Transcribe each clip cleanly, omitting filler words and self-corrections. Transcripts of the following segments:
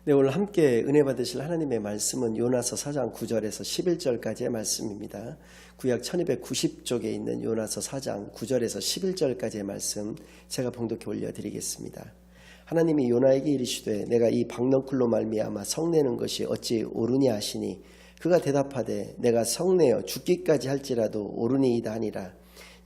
네, 오늘 함께 은혜 받으실 하나님의 말씀은 요나서 4장 9절에서 11절까지의 말씀입니다. 구약 1290쪽에 있는 요나서 4장 9절에서 11절까지의 말씀 제가 봉독해 올려드리겠습니다. 하나님이 요나에게 이르시되 내가 이 박넝쿨로 말미암아 성내는 것이 어찌 옳으냐 하시니 그가 대답하되 내가 성내어 죽기까지 할지라도 옳으니이다 하니라.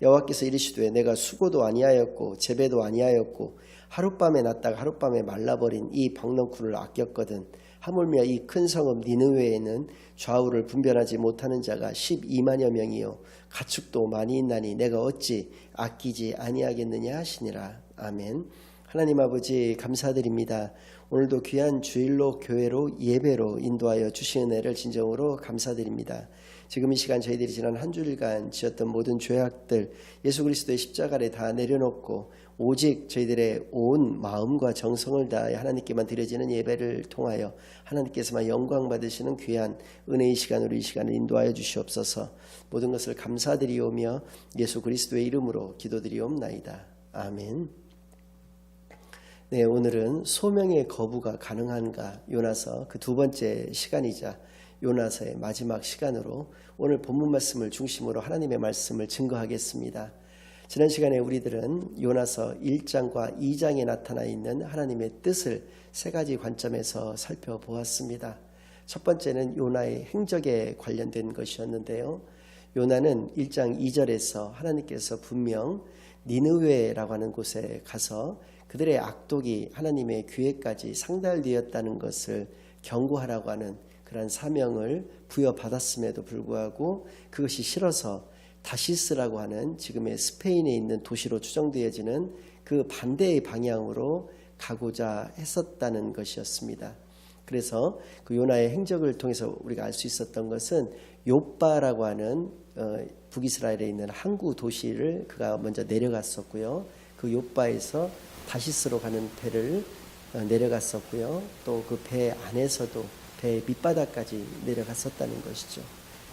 여호와께서 이르시되 내가 수고도 아니하였고 재배도 아니하였고 하룻밤에 났다가 하룻밤에 말라버린 이 박넝쿨을 아꼈거든. 하물며 이 큰 성읍 니느웨에는 좌우를 분별하지 못하는 자가 12만여 명이요 가축도 많이 있나니 내가 어찌 아끼지 아니하겠느냐 하시니라. 아멘. 하나님 아버지 감사드립니다. 오늘도 귀한 주일로 교회로 예배로 인도하여 주신 은혜를 진정으로 감사드립니다. 지금 이 시간 저희들이 지난 한 주일간 지었던 모든 죄악들 예수 그리스도의 십자가에 다 내려놓고 오직 저희들의 온 마음과 정성을 다하여 하나님께만 드려지는 예배를 통하여 하나님께서만 영광 받으시는 귀한 은혜의 시간으로 이 시간을 인도하여 주시옵소서. 모든 것을 감사드리오며 예수 그리스도의 이름으로 기도드리옵나이다. 아멘. 네, 오늘은 소명의 거부가 가능한가 요나서 그 두 번째 시간이자 요나서의 마지막 시간으로 오늘 본문 말씀을 중심으로 하나님의 말씀을 증거하겠습니다. 지난 시간에 우리들은 요나서 1장과 2장에 나타나 있는 하나님의 뜻을 세 가지 관점에서 살펴보았습니다. 첫 번째는 요나의 행적에 관련된 것이었는데요. 요나는 1장 2절에서 하나님께서 분명 니느웨라고 하는 곳에 가서 그들의 악독이 하나님의 귀에까지 상달되었다는 것을 경고하라고 하는 그런 사명을 부여받았음에도 불구하고 그것이 싫어서 다시스라고 하는 지금의 스페인에 있는 도시로 추정되어지는 그 반대의 방향으로 가고자 했었다는 것이었습니다. 그래서 그 요나의 행적을 통해서 우리가 알 수 있었던 것은 욥바라고 하는 북이스라엘에 있는 항구 도시를 그가 먼저 내려갔었고요. 그 욥바에서 다시스로 가는 배를 내려갔었고요. 또 그 배 안에서도 배 밑바닥까지 내려갔었다는 것이죠.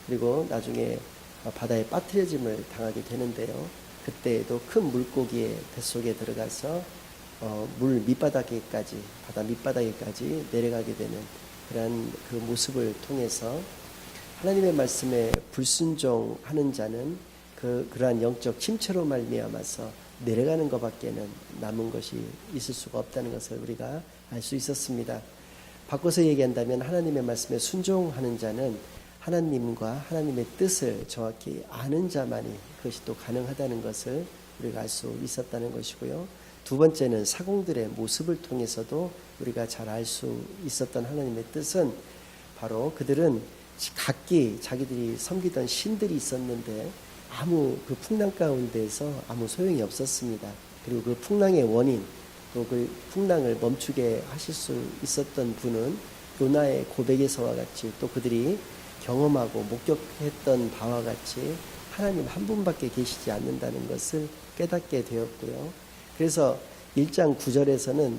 그리고 나중에 바다에 빠뜨려짐을 당하게 되는데요. 그때에도 큰 물고기의 뱃속에 들어가서 물 밑바닥에까지 바다 밑바닥에까지 내려가게 되는 그러한 그 모습을 통해서 하나님의 말씀에 불순종하는 자는 그러한 영적 침체로 말미암아서 내려가는 것밖에는 남은 것이 있을 수가 없다는 것을 우리가 알 수 있었습니다. 바꿔서 얘기한다면 하나님의 말씀에 순종하는 자는 하나님과 하나님의 뜻을 정확히 아는 자만이 그것이 또 가능하다는 것을 우리가 알 수 있었다는 것이고요. 두 번째는 사공들의 모습을 통해서도 우리가 잘 알 수 있었던 하나님의 뜻은 바로 그들은 각기 자기들이 섬기던 신들이 있었는데 아무 그 풍랑 가운데에서 아무 소용이 없었습니다. 그리고 그 풍랑의 원인 또 그 풍랑을 멈추게 하실 수 있었던 분은 요나의 고백에서와 같이 또 그들이 경험하고 목격했던 바와 같이 하나님 한 분밖에 계시지 않는다는 것을 깨닫게 되었고요. 그래서 1장 9절에서는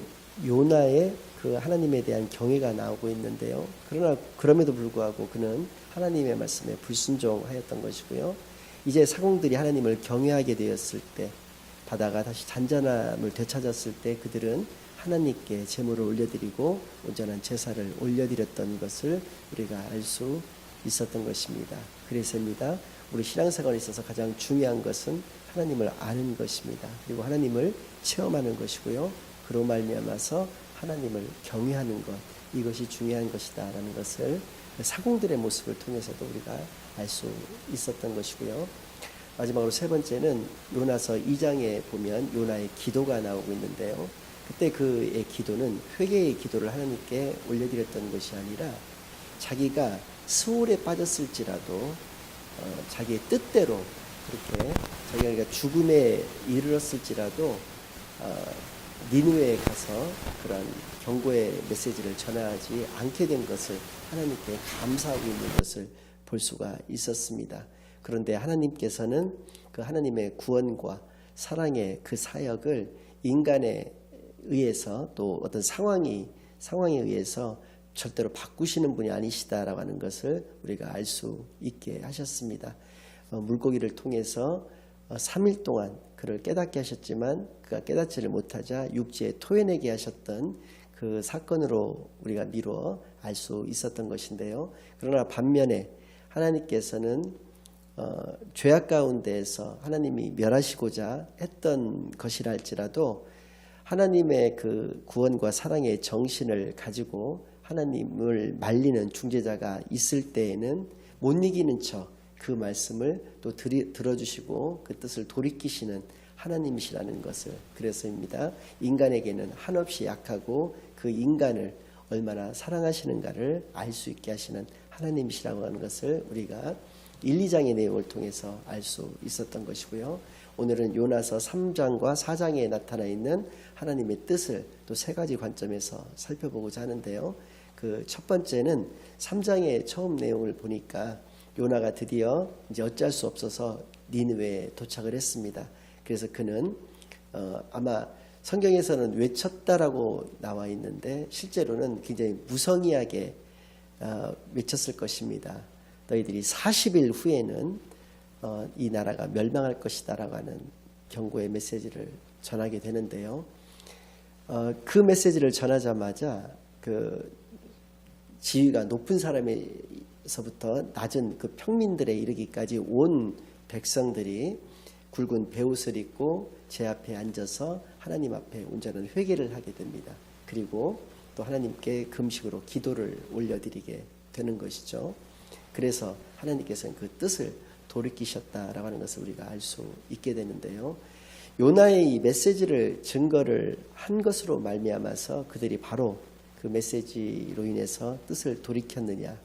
요나의 그 하나님에 대한 경외가 나오고 있는데요. 그러나 그럼에도 불구하고 그는 하나님의 말씀에 불순종하였던 것이고요. 이제 사공들이 하나님을 경외하게 되었을 때 바다가 다시 잔잔함을 되찾았을 때 그들은 하나님께 제물을 올려드리고 온전한 제사를 올려드렸던 것을 우리가 알 수 있었던 것입니다. 그래서입니다. 우리 신앙생활에 있어서 가장 중요한 것은 하나님을 아는 것입니다. 그리고 하나님을 체험하는 것이고요. 그로 말미암아서 하나님을 경외하는 것 이것이 중요한 것이다라는 것을 사공들의 모습을 통해서도 우리가 알 수 있었던 것이고요. 마지막으로 세 번째는 요나서 2장에 보면 요나의 기도가 나오고 있는데요. 그때 그의 기도는 회개의 기도를 하나님께 올려드렸던 것이 아니라 자기가 스올에 빠졌을지라도 자기의 뜻대로 그렇게 자기가 죽음에 이르렀을지라도 니느웨에 가서 그런 경고의 메시지를 전하지 않게 된 것을 하나님께 감사하고 있는 것을 볼 수가 있었습니다. 그런데 하나님께서는 그 하나님의 구원과 사랑의 그 사역을 인간에 의해서 또 어떤 상황에 의해서 절대로 바꾸시는 분이 아니시다라고 하는 것을 우리가 알 수 있게 하셨습니다. 물고기를 통해서 3일 동안 그를 깨닫게 하셨지만 그가 깨닫지를 못하자 육지에 토해내게 하셨던 그 사건으로 우리가 미루어 알 수 있었던 것인데요. 그러나 반면에 하나님께서는 죄악 가운데에서 하나님이 멸하시고자 했던 것이라 할지라도 하나님의 그 구원과 사랑의 정신을 가지고 하나님을 말리는 중재자가 있을 때에는 못 이기는 척 그 말씀을 또 들어주시고 그 뜻을 돌이키시는 하나님이시라는 것을, 그래서입니다. 인간에게는 한없이 약하고 그 인간을 얼마나 사랑하시는가를 알 수 있게 하시는 하나님이시라고 하는 것을 우리가 1, 2장의 내용을 통해서 알 수 있었던 것이고요. 오늘은 요나서 3장과 4장에 나타나 있는 하나님의 뜻을 또 세 가지 관점에서 살펴보고자 하는데요. 그 첫 번째는 3장의 처음 내용을 보니까 요나가 드디어 이제 어쩔 수 없어서 니느웨에 도착을 했습니다. 그래서 그는 아마 성경에서는 외쳤다라고 나와 있는데 실제로는 굉장히 무성의하게 외쳤을 것입니다. 너희들이 40일 후에는 이 나라가 멸망할 것이다 라고 하는 경고의 메시지를 전하게 되는데요. 그 메시지를 전하자마자 그 지위가 높은 사람에서부터 낮은 그 평민들에 이르기까지 온 백성들이 굵은 베옷을 입고 제 앞에 앉아서 하나님 앞에 온전한 회개를 하게 됩니다. 그리고 또 하나님께 금식으로 기도를 올려드리게 되는 것이죠. 그래서 하나님께서는 그 뜻을 돌이키셨다라고 하는 것을 우리가 알 수 있게 되는데요. 요나의 이 메시지를 증거를 한 것으로 말미암아서 그들이 바로 그 메시지로 인해서 뜻을 돌이켰느냐.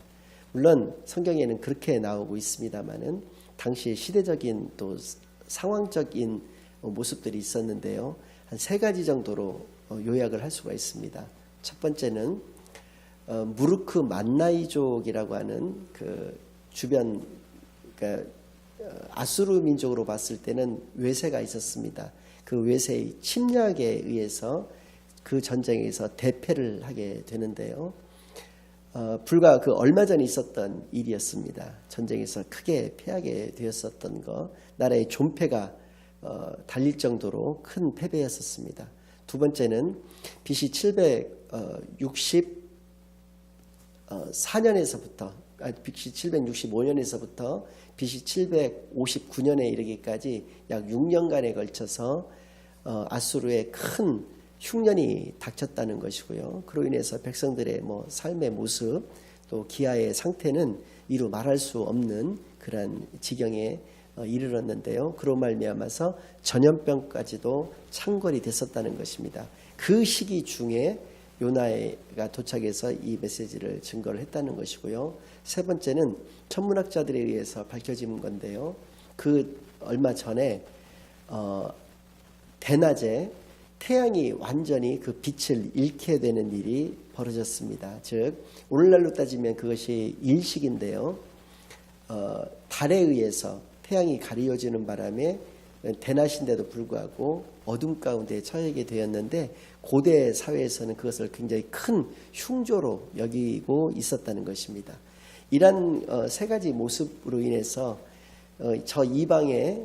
물론 성경에는 그렇게 나오고 있습니다만은 당시의 시대적인 또 상황적인 모습들이 있었는데요. 한 세 가지 정도로 요약을 할 수가 있습니다. 첫 번째는 무르크 만나이족이라고 하는 그 주변, 그러니까 아수르 민족으로 봤을 때는 외세가 있었습니다. 그 외세의 침략에 의해서 그 전쟁에서 대패를 하게 되는데요. 불과 그 얼마 전에 있었던 일이었습니다. 전쟁에서 크게 패하게 되었었던 것, 나라의 존폐가 달릴 정도로 큰 패배였었습니다. 두 번째는 BC 764년에서부터 BC 765년에서부터 BC 759년에 이르기까지 약 6년간에 걸쳐서 아수르의 큰 흉년이 닥쳤다는 것이고요. 그로 인해서 백성들의 삶의 모습 또 기아의 상태는 이루 말할 수 없는 그러한 지경에 이르렀는데요. 그로 말미암아서 전염병까지도 창궐이 됐었다는 것입니다. 그 시기 중에 요나가 도착해서 이 메시지를 증거를 했다는 것이고요. 세 번째는 천문학자들에 의해서 밝혀진 건데요. 그 얼마 전에 대낮에 태양이 완전히 그 빛을 잃게 되는 일이 벌어졌습니다. 즉 오늘날로 따지면 그것이 일식인데요. 달에 의해서 태양이 가리워지는 바람에 대낮인데도 불구하고 어둠 가운데 처하게 되었는데 고대 사회에서는 그것을 굉장히 큰 흉조로 여기고 있었다는 것입니다. 이러한 세 가지 모습으로 인해서 저 이방에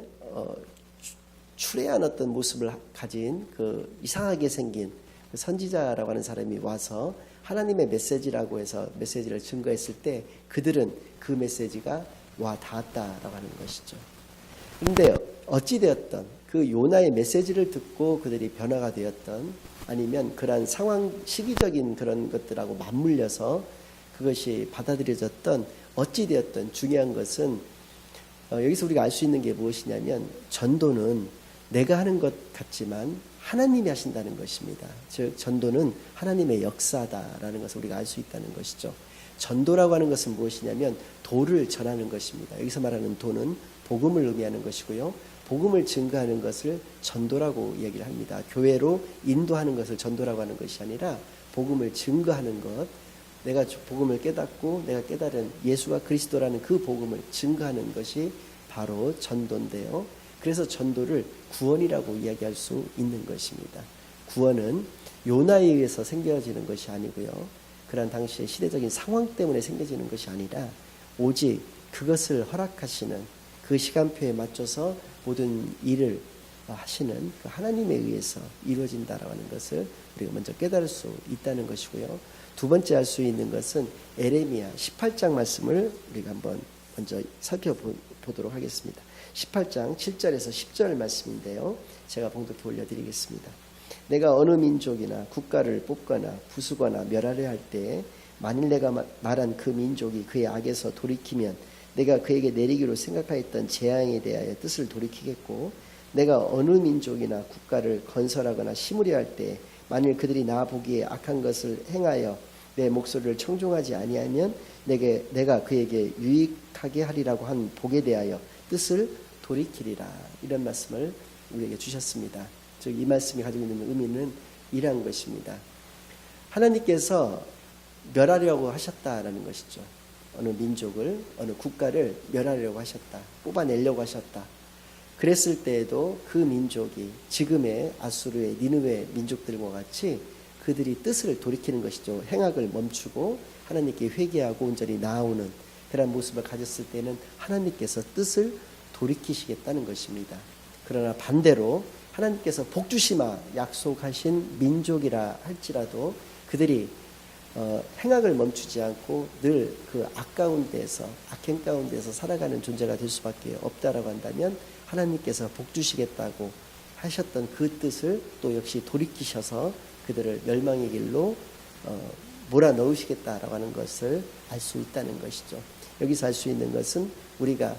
추레한 어떤 모습을 가진 그 이상하게 생긴 그 선지자라고 하는 사람이 와서 하나님의 메시지라고 해서 메시지를 증거했을 때 그들은 그 메시지가 와 닿았다라고 하는 것이죠. 그런데 어찌되었던 그 요나의 메시지를 듣고 그들이 변화가 되었던 아니면 그러한 상황 시기적인 그런 것들하고 맞물려서 그것이 받아들여졌던 어찌되었던 중요한 것은 여기서 우리가 알 수 있는 게 무엇이냐면 전도는 내가 하는 것 같지만 하나님이 하신다는 것입니다. 즉 전도는 하나님의 역사다라는 것을 우리가 알 수 있다는 것이죠. 전도라고 하는 것은 무엇이냐면 도를 전하는 것입니다. 여기서 말하는 도는 복음을 의미하는 것이고요. 복음을 증거하는 것을 전도라고 얘기를 합니다. 교회로 인도하는 것을 전도라고 하는 것이 아니라 복음을 증거하는 것, 내가 복음을 깨닫고 내가 깨달은 예수가 그리스도라는 그 복음을 증거하는 것이 바로 전도인데요. 그래서 전도를 구원이라고 이야기할 수 있는 것입니다. 구원은 요나에 의해서 생겨지는 것이 아니고요. 그러한 당시의 시대적인 상황 때문에 생겨지는 것이 아니라 오직 그것을 허락하시는 그 시간표에 맞춰서 모든 일을 하시는 그 하나님에 의해서 이루어진다라는 것을 우리가 먼저 깨달을 수 있다는 것이고요. 두 번째 알 수 있는 것은 에레미야 18장 말씀을 우리가 한번 먼저 살펴보도록 하겠습니다. 18장 7절에서 10절 말씀인데요. 제가 봉독해 올려드리겠습니다. 내가 어느 민족이나 국가를 뽑거나 부수거나 멸하려 할 때에 만일 내가 말한 그 민족이 그의 악에서 돌이키면 내가 그에게 내리기로 생각하였던 재앙에 대하여 뜻을 돌이키겠고 내가 어느 민족이나 국가를 건설하거나 심으려 할 때에 만일 그들이 나 보기에 악한 것을 행하여 내 목소리를 청종하지 아니하면 내가 그에게 유익하게 하리라고 한 복에 대하여 뜻을 돌이키리라. 이런 말씀을 우리에게 주셨습니다. 즉 이 말씀이 가지고 있는 의미는 이러한 것입니다. 하나님께서 멸하려고 하셨다라는 것이죠. 어느 민족을, 어느 국가를 멸하려고 하셨다. 뽑아내려고 하셨다. 그랬을 때에도 그 민족이 지금의 아수르의 니느웨 민족들과 같이 그들이 뜻을 돌이키는 것이죠. 행악을 멈추고 하나님께 회개하고 온전히 나아오는 그런 모습을 가졌을 때는 하나님께서 뜻을 돌이키시겠다는 것입니다. 그러나 반대로 하나님께서 복주시마 약속하신 민족이라 할지라도 그들이 행악을 멈추지 않고 늘 그 악행 가운데서 살아가는 존재가 될 수밖에 없다라고 한다면 하나님께서 복주시겠다고 하셨던 그 뜻을 또 역시 돌이키셔서 그들을 멸망의 길로 몰아넣으시겠다라고 하는 것을 알 수 있다는 것이죠. 여기서 알 수 있는 것은 우리가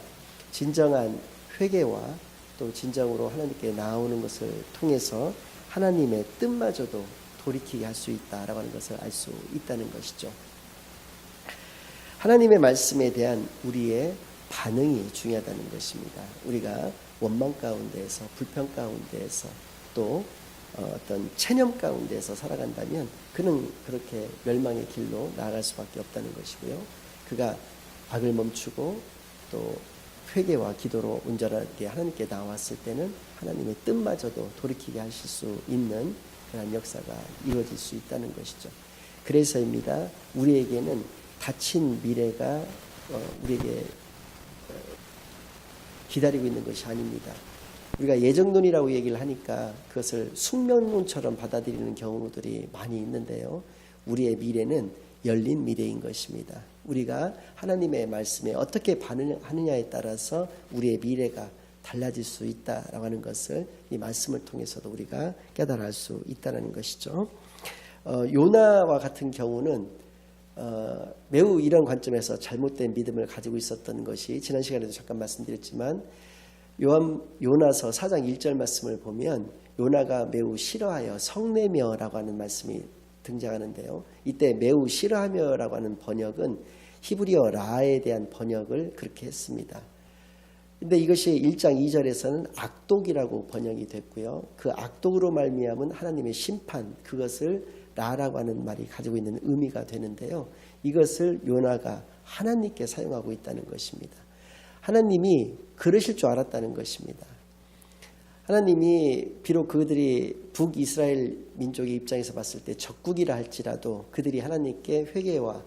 진정한 회개와 또 진정으로 하나님께 나오는 것을 통해서 하나님의 뜻마저도 돌이키게 할 수 있다라고 하는 것을 알 수 있다는 것이죠. 하나님의 말씀에 대한 우리의 반응이 중요하다는 것입니다. 우리가 원망 가운데에서 불평 가운데에서 또 어떤 체념 가운데에서 살아간다면 그는 그렇게 멸망의 길로 나아갈 수밖에 없다는 것이고요. 그가 악을 멈추고 또 회개와 기도로 온전하게 하나님께 나왔을 때는 하나님의 뜻마저도 돌이키게 하실 수 있는 그런 역사가 이루어질 수 있다는 것이죠. 그래서입니다. 우리에게는 닫힌 미래가 우리에게 기다리고 있는 것이 아닙니다. 우리가 예정론이라고 얘기를 하니까 그것을 숙명론처럼 받아들이는 경우들이 많이 있는데요. 우리의 미래는 열린 미래인 것입니다. 우리가 하나님의 말씀에 어떻게 반응하느냐에 따라서 우리의 미래가 달라질 수 있다라고 하는 것을 이 말씀을 통해서도 우리가 깨달아 알 수 있다는 것이죠. 요나와 같은 경우는 매우 이런 관점에서 잘못된 믿음을 가지고 있었던 것이 지난 시간에도 잠깐 말씀드렸지만 요나서 4장 1절 말씀을 보면 요나가 매우 싫어하여 성내며라고 하는 말씀이 등장하는데요. 이때 매우 싫어하며라고 하는 번역은 히브리어 라에 대한 번역을 그렇게 했습니다. 근데 이것이 1장 2절에서는 악독이라고 번역이 됐고요. 그 악독으로 말미암은 하나님의 심판, 그것을 라라고 하는 말이 가지고 있는 의미가 되는데요. 이것을 요나가 하나님께 사용하고 있다는 것입니다. 하나님이 그러실 줄 알았다는 것입니다. 하나님이 비록 그들이 북이스라엘 민족의 입장에서 봤을 때 적국이라 할지라도 그들이 하나님께 회개와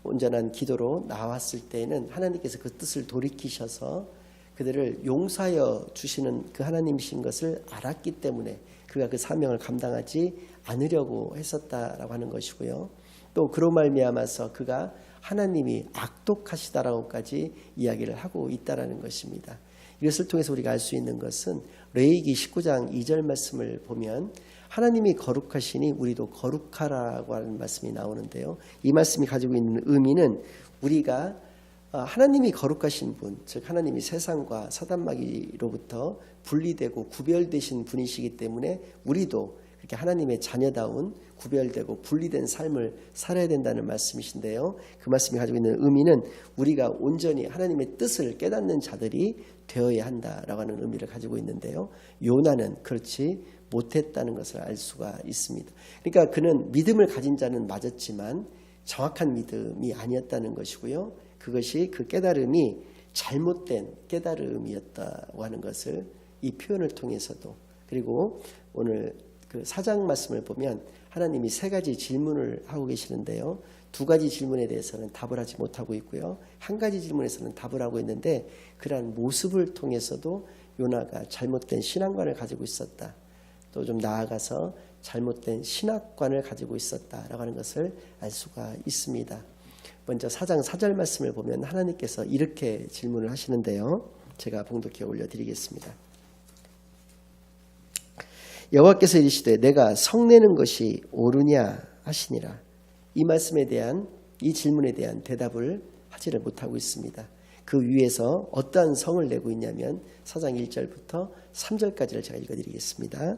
온전한 기도로 나왔을 때에는 하나님께서 그 뜻을 돌이키셔서 그들을 용서하여 주시는 그 하나님이신 것을 알았기 때문에 그가 그 사명을 감당하지 않으려고 했었다라고 하는 것이고요. 또 그로 말미암아서 그가 하나님이 악독하시다라고까지 이야기를 하고 있다라는 것입니다. 이것을 통해서 우리가 알 수 있는 것은 레위기 19장 2절 말씀을 보면 하나님이 거룩하시니 우리도 거룩하라고 하는 말씀이 나오는데요. 이 말씀이 가지고 있는 의미는 우리가 하나님이 거룩하신 분, 즉 하나님이 세상과 사단마귀로부터 분리되고 구별되신 분이시기 때문에 우리도 그렇게 하나님의 자녀다운 구별되고 분리된 삶을 살아야 된다는 말씀이신데요. 그 말씀이 가지고 있는 의미는 우리가 온전히 하나님의 뜻을 깨닫는 자들이 되어야 한다라고 하는 의미를 가지고 있는데요. 요나는 그렇지 못했다는 것을 알 수가 있습니다. 그러니까 그는 믿음을 가진 자는 맞았지만 정확한 믿음이 아니었다는 것이고요. 그것이 그 깨달음이 잘못된 깨달음이었다고 하는 것을 이 표현을 통해서도, 그리고 오늘 그 4장 말씀을 보면 하나님이 3가지 질문을 하고 계시는데요. 2가지 질문에 대해서는 답을 하지 못하고 있고요. 1가지 질문에서는 답을 하고 있는데 그러한 모습을 통해서도 요나가 잘못된 신앙관을 가지고 있었다. 또 좀 나아가서 잘못된 신학관을 가지고 있었다라고 하는 것을 알 수가 있습니다. 먼저 4장 4절 말씀을 보면 하나님께서 이렇게 질문을 하시는데요. 제가 봉독해 올려드리겠습니다. 여호와께서 이르시되 내가 성내는 것이 옳으냐 하시니라. 이 말씀에 대한 이 질문에 대한 대답을 하지를 못하고 있습니다. 그 위에서 어떠한 성을 내고 있냐면 4장 1절부터 3절까지를 제가 읽어드리겠습니다.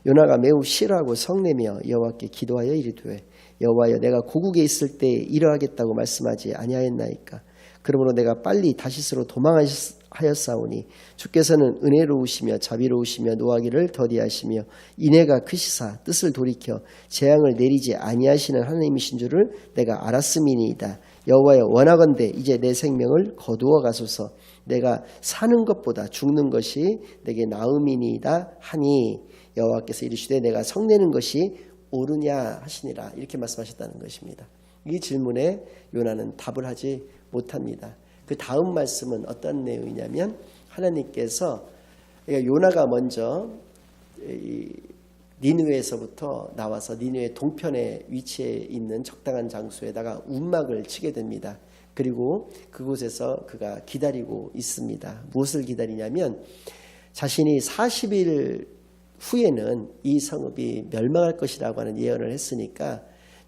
요나가 매우 싫어하고 성내며 여호와께 기도하여 이르되 여호와여 내가 고국에 있을 때 이러하겠다고 말씀하지 아니하였나이까. 그러므로 내가 빨리 다시스로 도망하였사오니 주께서는 은혜로우시며 자비로우시며 노하기를 더디하시며 인애가 크시사 뜻을 돌이켜 재앙을 내리지 아니하시는 하나님이신 줄을 내가 알았음이니이다. 여호와여 원하건대 이제 내 생명을 거두어 가소서. 내가 사는 것보다 죽는 것이 내게 나음이니이다 하니 여호와께서 이르시되 내가 성내는 것이 옳으냐 하시니라. 이렇게 말씀하셨다는 것입니다. 이 질문에 요나는 답을 하지 못합니다. 그 다음 말씀은 어떤 내용이냐면 하나님께서 요나가 먼저 니느웨에서부터 나와서 니느웨 동편에 위치해 있는 적당한 장소에다가 움막을 치게 됩니다. 그리고 그곳에서 그가 기다리고 있습니다. 무엇을 기다리냐면 자신이 40일 후에는 이 성읍이 멸망할 것이라고 하는 예언을 했으니까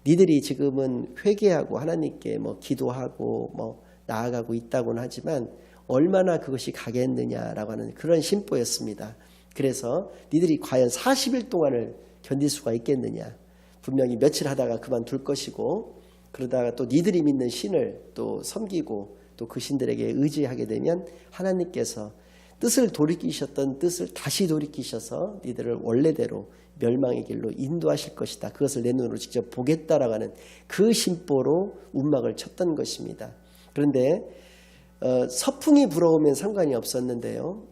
니들이 지금은 회개하고 하나님께 기도하고 나아가고 있다고는 하지만 얼마나 그것이 가겠느냐라고 하는 그런 심보였습니다. 그래서 니들이 과연 40일 동안을 견딜 수가 있겠느냐. 분명히 며칠 하다가 그만둘 것이고 그러다가 또 니들이 믿는 신을 또 섬기고 또 그 신들에게 의지하게 되면 하나님께서 뜻을 돌이키셨던 뜻을 다시 돌이키셔서 니들을 원래대로 멸망의 길로 인도하실 것이다. 그것을 내 눈으로 직접 보겠다라고 하는 그 심보로 움막을 쳤던 것입니다. 그런데 서풍이 불어오면 상관이 없었는데요.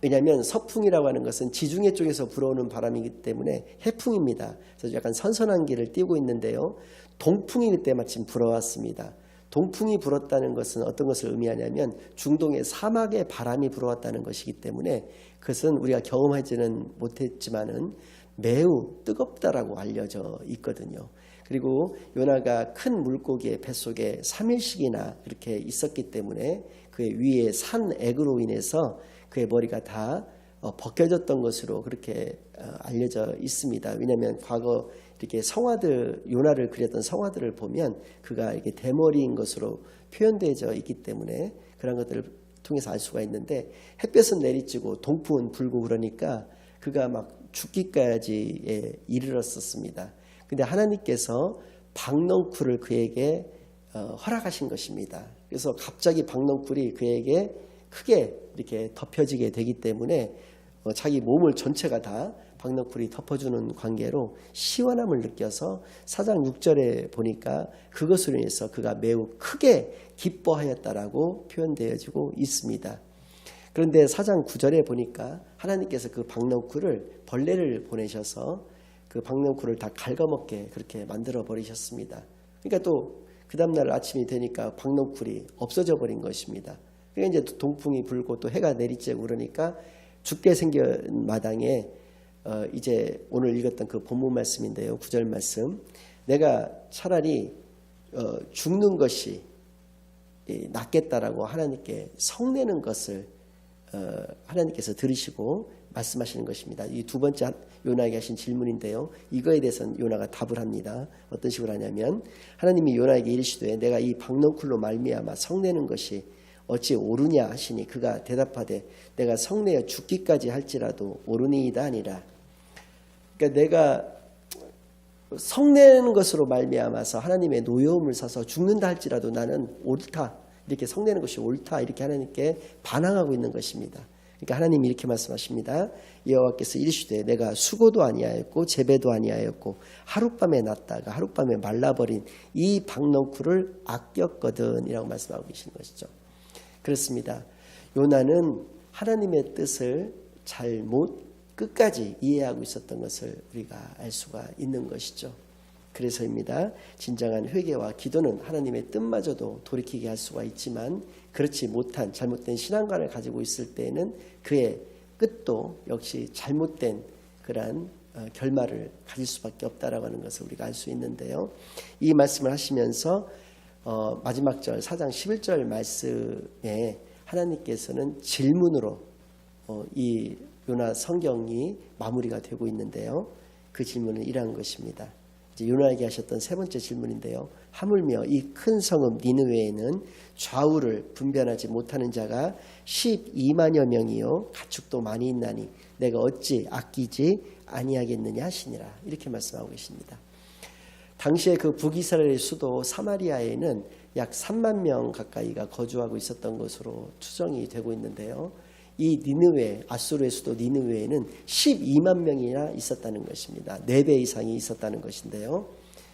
왜냐하면 서풍이라고 하는 것은 지중해 쪽에서 불어오는 바람이기 때문에 해풍입니다. 그래서 약간 선선한 길을 띄우고 있는데요. 동풍이 그때 마침 불어왔습니다. 동풍이 불었다는 것은 어떤 것을 의미하냐면 중동의 사막에 바람이 불어왔다는 것이기 때문에 그것은 우리가 경험하지는 못했지만은 매우 뜨겁다라고 알려져 있거든요. 그리고 요나가 큰 물고기의 뱃속에 3일씩이나 그렇게 있었기 때문에 그의 위에 산 액으로 인해서 그의 머리가 다 벗겨졌던 것으로 그렇게 알려져 있습니다. 왜냐하면 과거 이렇게 성화들 요나를 그렸던 성화들을 보면 그가 이렇게 대머리인 것으로 표현되어 있기 때문에 그런 것들을 통해서 알 수가 있는데 햇볕은 내리쬐고 동풍은 불고 그러니까 그가 막 죽기까지 이르렀었습니다. 근데 하나님께서 박넝쿨을 그에게 허락하신 것입니다. 그래서 갑자기 박넝쿨이 그에게 크게 이렇게 덮여지게 되기 때문에 자기 몸을 전체가 다 박넝쿨이 덮어주는 관계로 시원함을 느껴서 4장 6절에 보니까 그것으로 인해서 그가 매우 크게 기뻐하였다라고 표현되어지고 있습니다. 그런데 4장 9절에 보니까 하나님께서 그 박넝쿨을 벌레를 보내셔서 그 박넝쿨을 다 갉아먹게 그렇게 만들어 버리셨습니다. 그러니까 또 그 다음날 아침이 되니까 박넝쿨이 없어져 버린 것입니다. 그러니까 이제 동풍이 불고 또 해가 내리쬐고 그러니까 죽게 생긴 마당에 이제 오늘 읽었던 그 본문 말씀인데요. 9절 말씀. 내가 차라리 죽는 것이 낫겠다라고 하나님께 성내는 것을 하나님께서 들으시고 말씀하시는 것입니다. 이 두 번째 요나에게 하신 질문인데요. 이거에 대해서는 요나가 답을 합니다. 어떤 식으로 하냐면 하나님이 요나에게 이르시되 내가 이 박넝쿨로 말미암아 성내는 것이 어찌 옳으냐 하시니 그가 대답하되 내가 성내어 죽기까지 할지라도 옳으니이다 아니라. 그러니까 내가 성내는 것으로 말미암아서 하나님의 노여움을 사서 죽는다 할지라도 나는 옳다. 이렇게 성내는 것이 옳다. 이렇게 하나님께 반항하고 있는 것입니다. 그러니까 하나님이 이렇게 말씀하십니다. 여호와께서 이르시되 내가 수고도 아니하였고 재배도 아니하였고 하룻밤에 났다가 하룻밤에 말라버린 이 박넝쿨을 아꼈거든 이라고 말씀하고 계시는 것이죠. 그렇습니다. 요나는 하나님의 뜻을 잘못 끝까지 이해하고 있었던 것을 우리가 알 수가 있는 것이죠. 그래서입니다. 진정한 회개와 기도는 하나님의 뜻마저도 돌이키게 할 수가 있지만 그렇지 못한 잘못된 신앙관을 가지고 있을 때에는 그의 끝도 역시 잘못된 그러한 결말을 가질 수밖에 없다라고 하는 것을 우리가 알 수 있는데요. 이 말씀을 하시면서 마지막 절 4장 11절 말씀에 하나님께서는 질문으로 이 요나 성경이 마무리가 되고 있는데요. 그 질문은 이러한 것입니다. 이제 요나에게 하셨던 세 번째 질문인데요. 하물며 이 큰 성읍 니느웨에는 좌우를 분별하지 못하는 자가 12만여 명이요 가축도 많이 있나니 내가 어찌 아끼지 아니하겠느냐 하시니라. 이렇게 말씀하고 계십니다. 당시에 그 북이스라엘의 수도 사마리아에는 약 3만 명 가까이가 거주하고 있었던 것으로 추정이 되고 있는데요. 이 니느웨, 아수르의 수도 니느웨에는 12만 명이나 있었다는 것입니다. 4배 이상이 있었다는 것인데요.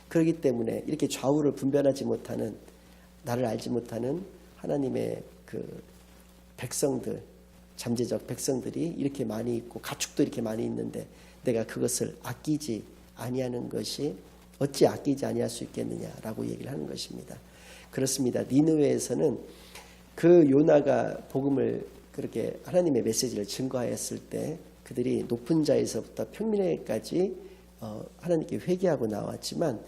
그렇기 때문에 이렇게 좌우를 분별하지 못하는, 나를 알지 못하는 하나님의 그 백성들, 잠재적 백성들이 이렇게 많이 있고 가축도 이렇게 많이 있는데 내가 그것을 아끼지 아니하는 것이 어찌 아끼지 아니할 수 있겠느냐라고 얘기를 하는 것입니다. 그렇습니다. 니느웨에서는 그 요나가 복음을 그렇게 하나님의 메시지를 증거하였을 때 그들이 높은 자에서부터 평민에게까지 하나님께 회개하고 나왔지만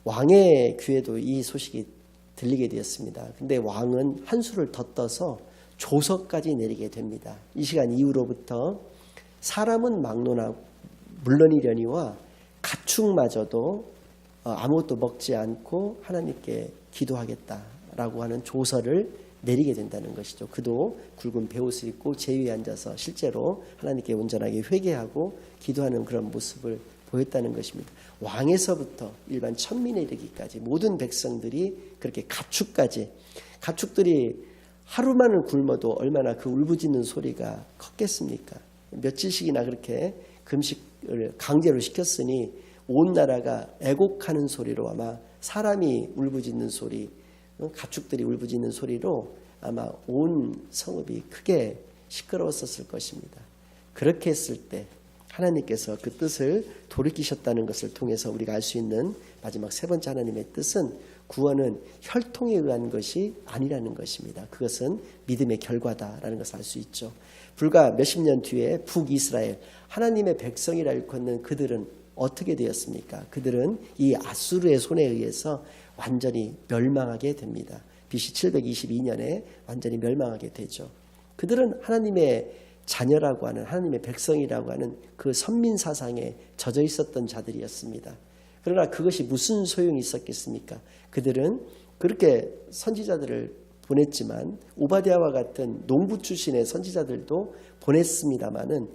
왕의 귀에도 이 소식이 들리게 되었습니다. 근데 왕은 한 수를 더 떠서 조서까지 내리게 됩니다. 이 시간 이후로부터 사람은 막론하고 물론이려니와 가축마저도 아무것도 먹지 않고 하나님께 기도하겠다라고 하는 조서를 내리게 된다는 것이죠. 그도 굵은 베옷을 입고 제위에 앉아서 실제로 하나님께 온전하게 회개하고 기도하는 그런 모습을 보였다는 것입니다. 왕에서부터 일반 천민에 이르기까지 모든 백성들이 그렇게 가축들이 하루만을 굶어도 얼마나 그 울부짖는 소리가 컸겠습니까? 며칠씩이나 그렇게 금식을 강제로 시켰으니 온 나라가 애곡하는 소리로 아마 사람이 울부짖는 소리, 가축들이 울부짖는 소리로 아마 온 성읍이 크게 시끄러웠었을 것입니다. 그렇게 했을 때 하나님께서 그 뜻을 돌이키셨다는 것을 통해서 우리가 알 수 있는 마지막 세 번째 하나님의 뜻은 구원은 혈통에 의한 것이 아니라는 것입니다. 그것은 믿음의 결과다라는 것을 알 수 있죠. 불과 몇십 년 뒤에 북이스라엘 하나님의 백성이라 일컫는 그들은 어떻게 되었습니까? 그들은 이 아수르의 손에 의해서 완전히 멸망하게 됩니다. BC 722년에 완전히 멸망하게 되죠. 그들은 하나님의 자녀라고 하는 하나님의 백성이라고 하는 그 선민 사상에 젖어 있었던 자들이었습니다. 그러나 그것이 무슨 소용이 있었겠습니까? 그들은 그렇게 선지자들을 보냈지만 오바댜와 같은 농부 출신의 선지자들도 보냈습니다마는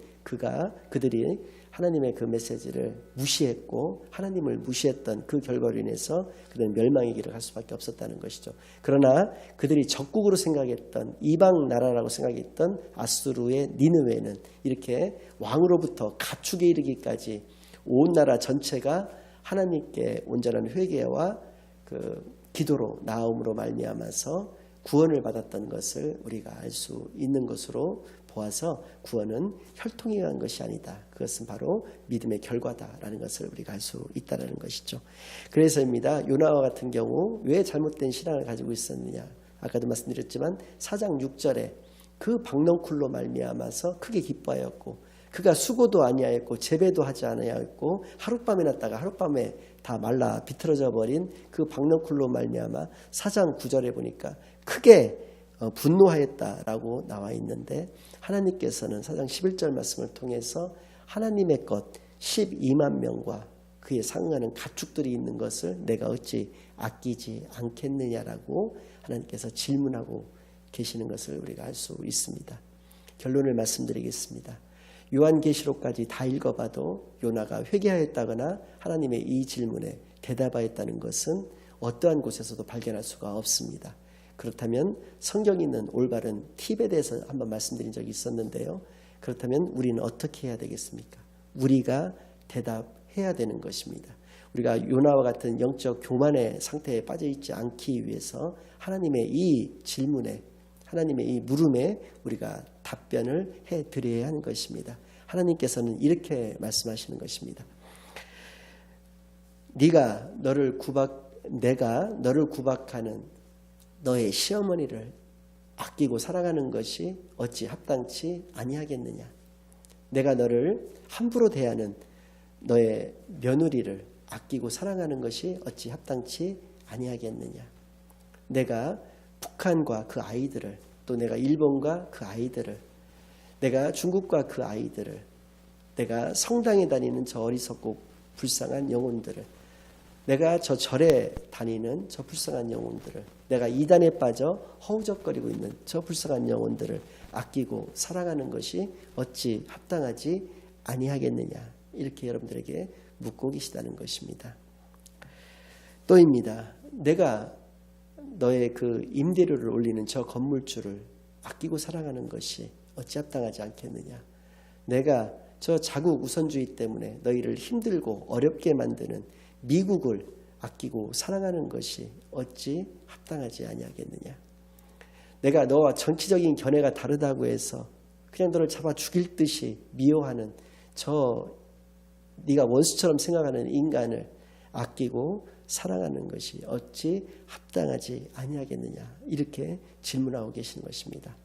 그들이 하나님의 그 메시지를 무시했고 하나님을 무시했던 그 결과로 인해서 그들은 멸망의 길을 갈 수밖에 없었다는 것이죠. 그러나 그들이 적국으로 생각했던 이방 나라라고 생각했던 아수르의 니느웨는 이렇게 왕으로부터 가축에 이르기까지 온 나라 전체가 하나님께 온전한 회개와 그 기도로 나옴으로 말미암아서 구원을 받았던 것을 우리가 알 수 있는 것으로 보아서 구원은 혈통에 의한 것이 아니다. 그것은 바로 믿음의 결과다라는 것을 우리가 알 수 있다는 것이죠. 그래서입니다. 요나와 같은 경우 왜 잘못된 신앙을 가지고 있었느냐. 아까도 말씀드렸지만 4장 6절에 그 박넝쿨로 말미암아서 크게 기뻐하였고 그가 수고도 아니하였고 재배도 하지 아니하였고 하룻밤에 났다가 하룻밤에 다 말라 비틀어져 버린 그 박넝쿨로 말미암아 4장 9절에 보니까 크게 분노하였다라고 나와 있는데 하나님께서는 4장 11절 말씀을 통해서 하나님의 것 12만 명과 그에 상응하는 가축들이 있는 것을 내가 어찌 아끼지 않겠느냐라고 하나님께서 질문하고 계시는 것을 우리가 알 수 있습니다. 결론을 말씀드리겠습니다. 요한계시록까지 다 읽어봐도 요나가 회개하였다거나 하나님의 이 질문에 대답하였다는 것은 어떠한 곳에서도 발견할 수가 없습니다. 그렇다면 성경에 있는 올바른 팁에 대해서 한번 말씀드린 적이 있었는데요. 그렇다면 우리는 어떻게 해야 되겠습니까? 우리가 대답해야 되는 것입니다. 우리가 요나와 같은 영적 교만의 상태에 빠져있지 않기 위해서 하나님의 이 질문에 하나님의 이 물음에 우리가 답변을 해드려야 하는 것입니다. 하나님께서는 이렇게 말씀하시는 것입니다. 내가 너를 구박하는 너의 시어머니를 아끼고 사랑하는 것이 어찌 합당치 아니하겠느냐. 내가 너를 함부로 대하는 너의 며느리를 아끼고 사랑하는 것이 어찌 합당치 아니하겠느냐. 내가 북한과 그 아이들을, 또 내가 일본과 그 아이들을, 내가 중국과 그 아이들을, 내가 성당에 다니는 저 어리석고 불쌍한 영혼들을, 내가 저 절에 다니는 저 불쌍한 영혼들을, 내가 이단에 빠져 허우적거리고 있는 저 불쌍한 영혼들을 아끼고 사랑하는 것이 어찌 합당하지 아니하겠느냐. 이렇게 여러분들에게 묻고 계시다는 것입니다. 또입니다. 내가 너의 그 임대료를 올리는 저 건물주를 아끼고 사랑하는 것이 어찌 합당하지 않겠느냐. 내가 저 자국 우선주의 때문에 너희를 힘들고 어렵게 만드는 미국을 아끼고 사랑하는 것이 어찌 합당하지 아니하겠느냐. 내가 너와 정치적인 견해가 다르다고 해서 그냥 너를 잡아 죽일 듯이 미워하는 저 네가 원수처럼 생각하는 인간을 아끼고 사랑하는 것이 어찌 합당하지 아니하겠느냐. 이렇게 질문하고 계시는 것입니다.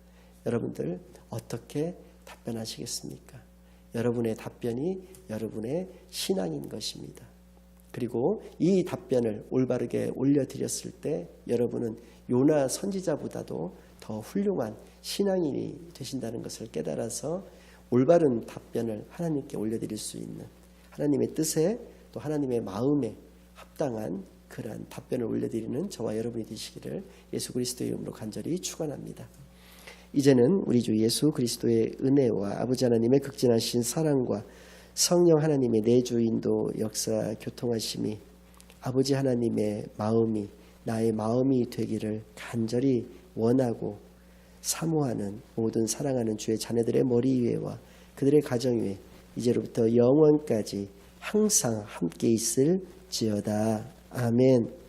여러분들 어떻게 답변하시겠습니까? 여러분의 답변이 여러분의 신앙인 것입니다. 그리고 이 답변을 올바르게 올려드렸을 때 여러분은 요나 선지자보다도 더 훌륭한 신앙인이 되신다는 것을 깨달아서 올바른 답변을 하나님께 올려드릴 수 있는, 하나님의 뜻에 또 하나님의 마음에 합당한 그러한 답변을 올려드리는 저와 여러분이 되시기를 예수 그리스도의 이름으로 간절히 축원합니다. 이제는 우리 주 예수 그리스도의 은혜와 아버지 하나님의 극진하신 사랑과 성령 하나님의 내주인도 역사 교통하심이 아버지 하나님의 마음이 나의 마음이 되기를 간절히 원하고 사모하는 모든 사랑하는 주의 자녀들의 머리 위에와 그들의 가정 위에 이제로부터 영원까지 항상 함께 있을지어다. 아멘.